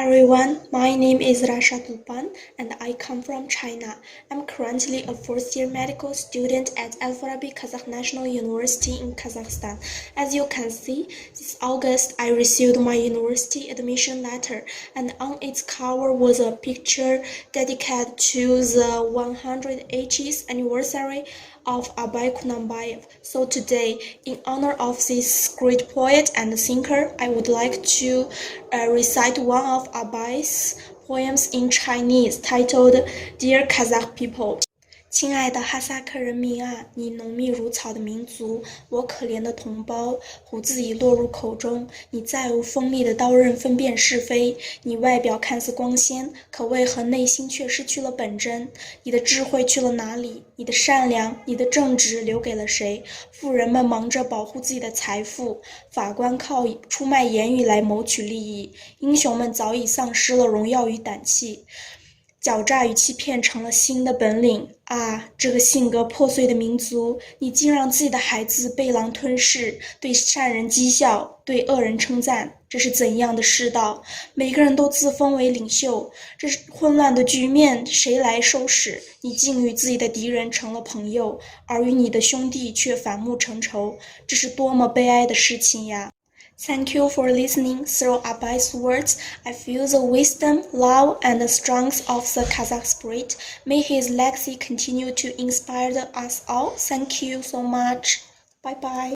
everyone, my name is Rasha Tupan and I come from China. I'm currently a fourth-year medical student at Al-Farabi Kazakh National University in Kazakhstan. As you can see, this August I received my university admission letter, and on its cover was a picture dedicated to the 180th anniversary of Abay Kunanbayev. So today, in honor of this great poet and thinker, I would like to recite one of Abay's poems in Chinese titled Dear Kazakh People. 亲爱的哈萨克人民啊，你浓密如草的民族，我可怜的同胞，胡子已落入口中，你再无锋利的刀刃分辨是非。你外表看似光鲜，可为何内心却失去了本真？你的智慧去了哪里？你的善良，你的正直留给了谁？富人们忙着保护自己的财富，法官靠出卖言语来谋取利益，英雄们早已丧失了荣耀与胆气。狡诈与欺骗成了新的本领啊！这个性格破碎的民族，你竟让自己的孩子被狼吞噬，对善人讥笑，对恶人称赞，这是怎样的世道？每个人都自封为领袖，这是混乱的局面，谁来收拾？你竟与自己的敌人成了朋友，而与你的兄弟却反目成仇，这是多么悲哀的事情呀！Thank you for listening. Through Abay's words, I feel the wisdom, love, and the strength of the Kazakh spirit. May his legacy continue to inspire us all. Thank you so much. Bye bye.